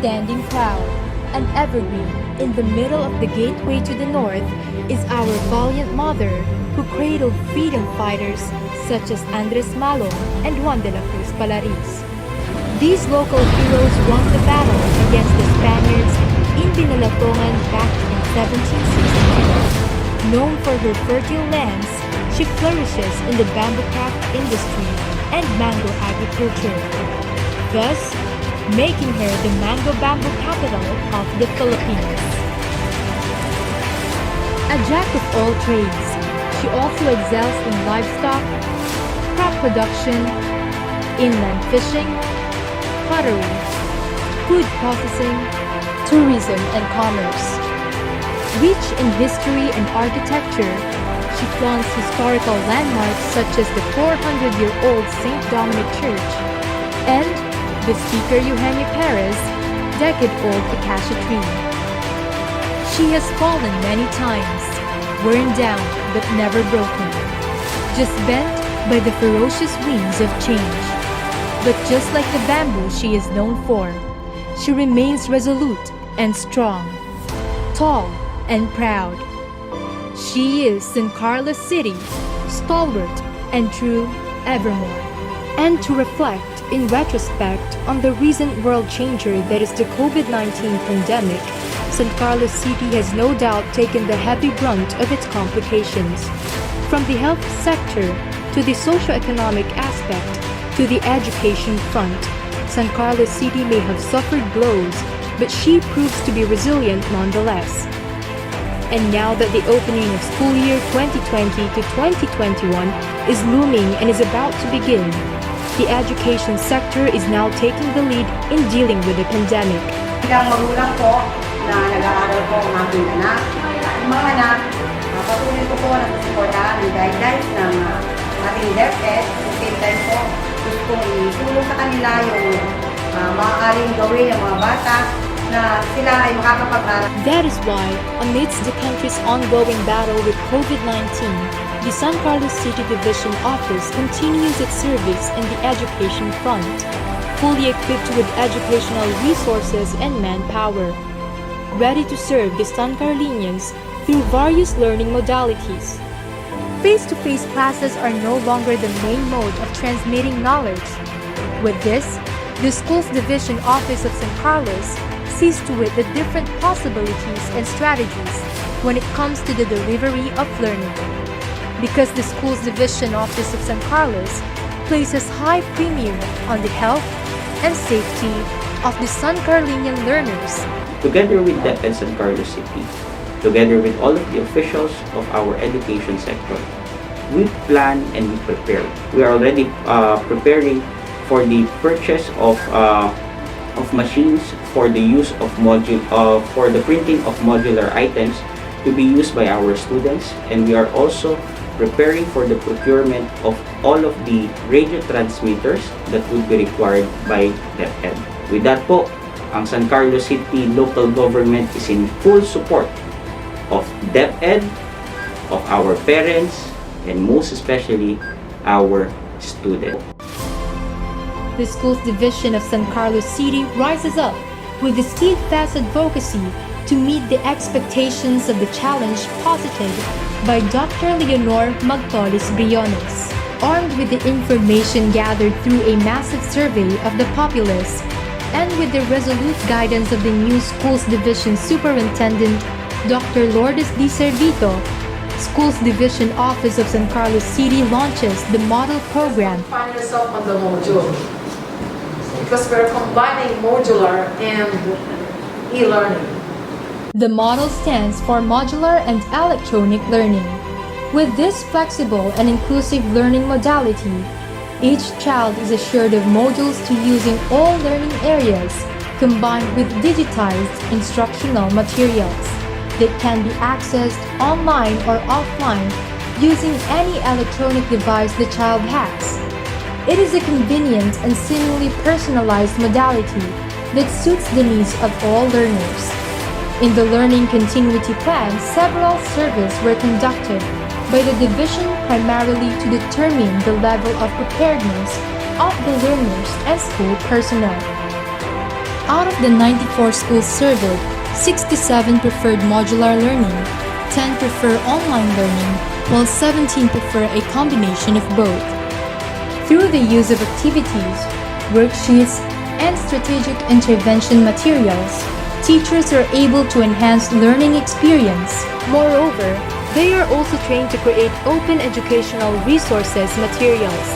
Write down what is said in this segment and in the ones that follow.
Standing proud, an evergreen, in the middle of the gateway to the north is our valiant mother who cradled freedom fighters such as Andres Malo and Juan de la Cruz Palaris. These local heroes won the battle against the Spaniards in Binalatongan back in 1762. Known for her fertile lands, she flourishes in the bamboo craft industry and mango agriculture, thus making her the mango bamboo capital of the Philippines. A jack of all trades, she also excels in livestock, crop production, inland fishing, pottery, food processing, tourism and commerce. Rich in history and architecture, she flaunts historical landmarks such as the 400-year-old St. Dominic Church and the Speaker Eugenio Perez decade-old acacia tree. She has fallen many times, worn down but never broken, just bent by the ferocious winds of change. But just like the bamboo she is known for, she remains resolute and strong, tall and proud. She is San Carlos City, stalwart and true evermore. And to reflect in retrospect on the recent world changer that is the COVID-19 pandemic, San Carlos City has no doubt taken the heavy brunt of its complications. From the health sector to the socio-economic aspect to the education front, San Carlos City may have suffered blows, but she proves to be resilient nonetheless. And now that the opening of school year 2020 to 2021 is looming and is about to begin, the education sector is now taking the lead in dealing with the pandemic. Bilang magulang po na nag-aaral po ang aking anak, ang mga anak, patuloy ko po na susuportahan ang guidelines ng ating DepEd. At the same time po, gusto kong itulong sa kanila yung maaaring gawin ng mga bata na sila ay makakapag-aral. That is why, amidst the country's ongoing battle with COVID-19, the San Carlos City Division Office continues its service in the education front, fully equipped with educational resources and manpower, ready to serve the San Carlinians through various learning modalities. Face-to-face classes are no longer the main mode of transmitting knowledge. With this, the Schools Division Office of San Carlos sees to it the different possibilities and strategies when it comes to the delivery of learning. Because the Schools Division Office of San Carlos places high premium on the health and safety of the San Carlinian learners. Together with DepEd San Carlos City, together with all of the officials of our education sector, we plan and we prepare. We are already preparing for the purchase of machines for the use of for the printing of modular items to be used by our students, and we are also preparing for the procurement of all of the radio transmitters that would be required by DepEd. With that po, ang San Carlos City local government is in full support of DepEd, of our parents, and most especially our students. The Schools Division of San Carlos City rises up with the steadfast advocacy to meet the expectations of the challenge posited by Dr. Leonor Magtolis Briones. Armed with the information gathered through a massive survey of the populace and with the resolute guidance of the new Schools Division Superintendent Dr. Lourdes Di Servito, Schools Division Office of San Carlos City launches the model program. Find yourself on the module because we're combining modular and e-learning. The model stands for modular and electronic learning. With this flexible and inclusive learning modality, each child is assured of modules to use in all learning areas, combined with digitized instructional materials that can be accessed online or offline using any electronic device the child has. It is a convenient and seemingly personalized modality that suits the needs of all learners. In the Learning Continuity Plan, several surveys were conducted by the division primarily to determine the level of preparedness of the learners and school personnel. Out of the 94 schools surveyed, 67 preferred modular learning, 10 prefer online learning, while 17 prefer a combination of both. Through the use of activities, worksheets, and strategic intervention materials, teachers are able to enhance learning experience. Moreover, they are also trained to create open educational resources materials.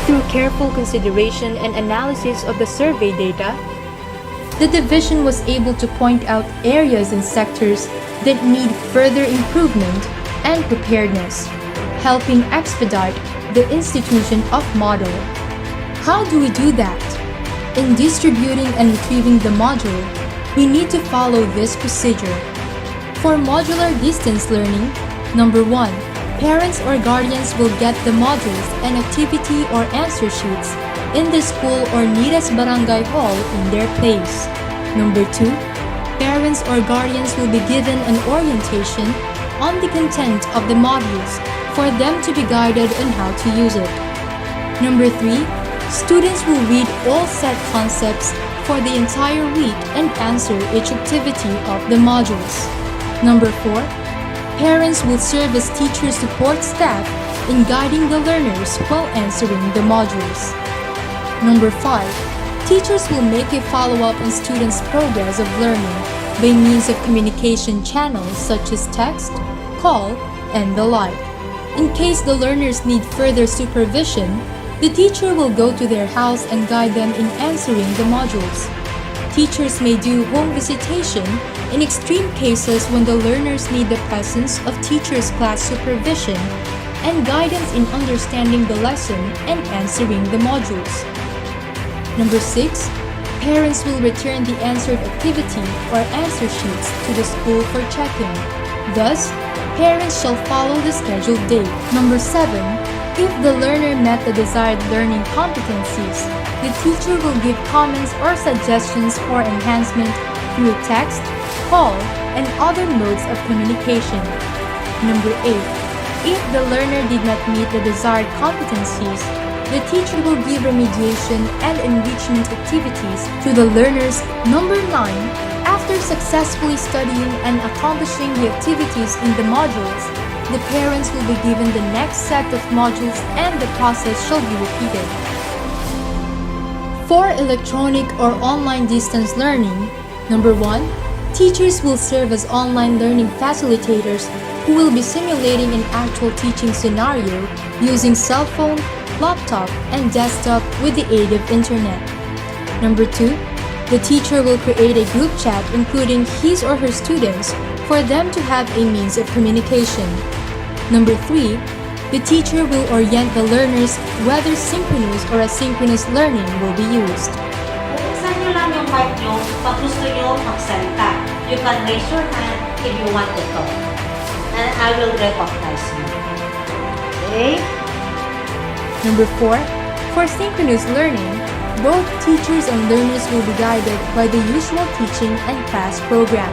Through careful consideration and analysis of the survey data, the division was able to point out areas and sectors that need further improvement and preparedness, helping expedite the institution of model. How do we do that? In distributing and retrieving the module, we need to follow this procedure. For modular distance learning, number 1, parents or guardians will get the modules and activity or answer sheets in the school or nearest barangay hall in their place. Number 2, parents or guardians will be given an orientation on the content of the modules for them to be guided on how to use it. Number 3, students will read all set concepts for the entire week and answer each activity of the modules. Number 4, parents will serve as teacher support staff in guiding the learners while answering the modules. Number 5, teachers will make a follow-up on students' progress of learning by means of communication channels such as text, call, and the like. In case the learners need further supervision, the teacher will go to their house and guide them in answering the modules. Teachers may do home visitation in extreme cases when the learners need the presence of teachers' class supervision and guidance in understanding the lesson and answering the modules. Number 6, parents will return the answered activity or answer sheets to the school for checking. Thus, parents shall follow the scheduled date. Number 7, if the learner met the desired learning competencies, the teacher will give comments or suggestions for enhancement through text, call, and other modes of communication. Number 8, if the learner did not meet the desired competencies, the teacher will give remediation and enrichment activities to the learners. Number 9, after successfully studying and accomplishing the activities in the modules, the parents will be given the next set of modules and the process shall be repeated. For electronic or online distance learning, number 1, teachers will serve as online learning facilitators who will be simulating an actual teaching scenario using cell phone, laptop, and desktop with the aid of internet. Number 2, the teacher will create a group chat including his or her students for them to have a means of communication. Number 3, the teacher will orient the learners whether synchronous or asynchronous learning will be used. Buksan nyo lang yung mic nyo pag gusto nyo magsalita. You can raise your hand if you want to talk. And I will recognize you. Okay? Number 4, for synchronous learning, both teachers and learners will be guided by the usual teaching and class program.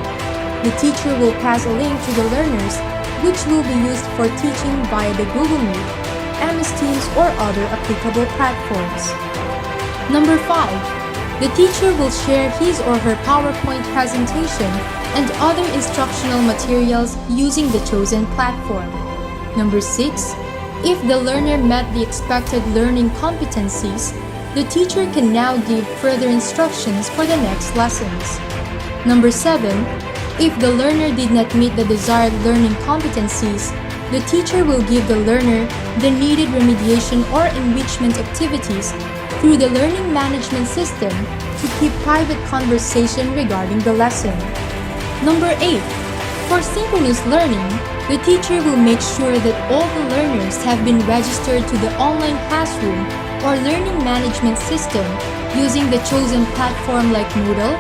The teacher will pass a link to the learners which will be used for teaching via the Google Meet, MS Teams, or other applicable platforms. Number 5, the teacher will share his or her PowerPoint presentation and other instructional materials using the chosen platform. Number 6, if the learner met the expected learning competencies, the teacher can now give further instructions for the next lessons. Number 7, if the learner did not meet the desired learning competencies, the teacher will give the learner the needed remediation or enrichment activities through the learning management system to keep private conversation regarding the lesson. Number 8, for synchronous learning, the teacher will make sure that all the learners have been registered to the online classroom or learning management system using the chosen platform like Moodle,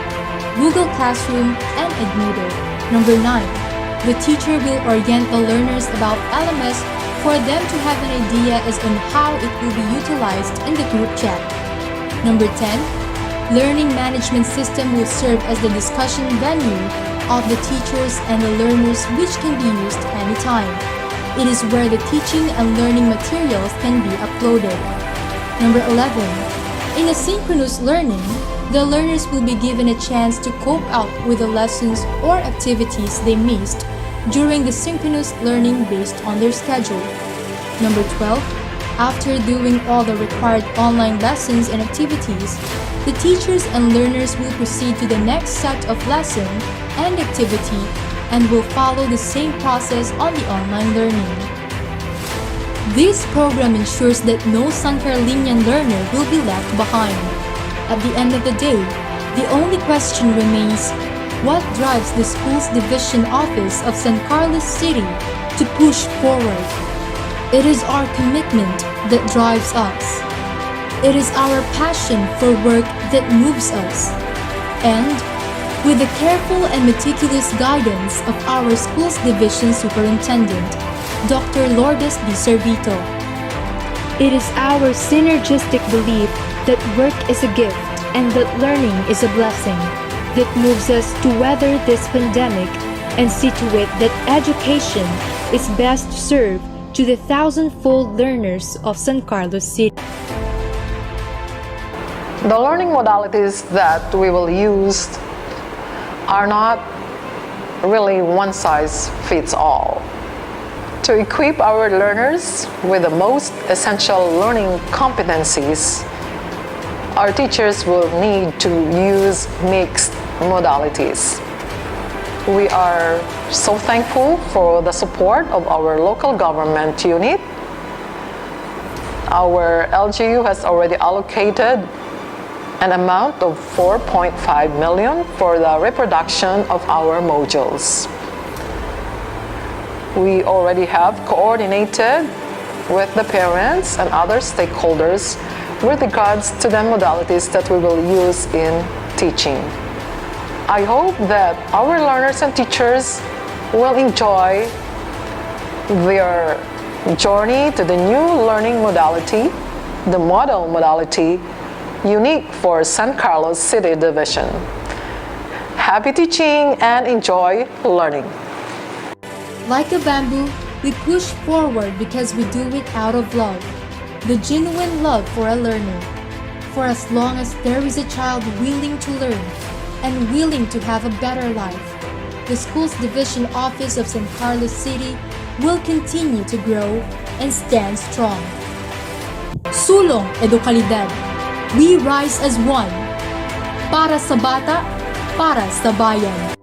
Google Classroom, and Edmoodle. Number 9, the teacher will orient the learners about LMS for them to have an idea as on how it will be utilized in the group chat. Number 10, learning management system will serve as the discussion venue of the teachers and the learners which can be used anytime. It is where the teaching and learning materials can be uploaded. Number 11, in asynchronous learning, the learners will be given a chance to cope out with the lessons or activities they missed during the synchronous learning based on their schedule. Number 12, after doing all the required online lessons and activities, the teachers and learners will proceed to the next set of lesson and activity and will follow the same process on the online learning. This program ensures that no San Carlinian learner will be left behind. At the end of the day, the only question remains, what drives the school's division office of San Carlos City to push forward? It is our commitment that drives us. It is our passion for work that moves us. And with the careful and meticulous guidance of our school's division superintendent, Dr. Lourdes Di Servito. It is our synergistic belief that work is a gift and that learning is a blessing that moves us to weather this pandemic and see to it that education is best served to the thousand-fold learners of San Carlos City. The learning modalities that we will use are not really one size fits all. To equip our learners with the most essential learning competencies, our teachers will need to use mixed modalities. We are so thankful for the support of our local government unit. Our LGU has already allocated an amount of 4.5 million for the reproduction of our modules. We already have coordinated with the parents and other stakeholders with regards to the modalities that we will use in teaching. I hope that our learners and teachers will enjoy their journey to the new learning modality, the model modality, unique for San Carlos City Division. Happy teaching and enjoy learning. Like a bamboo, we push forward because we do it out of love, the genuine love for a learner. For as long as there is a child willing to learn and willing to have a better life, the school's division office of San Carlos City will continue to grow and stand strong. Sulong Edukalidad. We rise as one. Para sa bata, para sa bayan.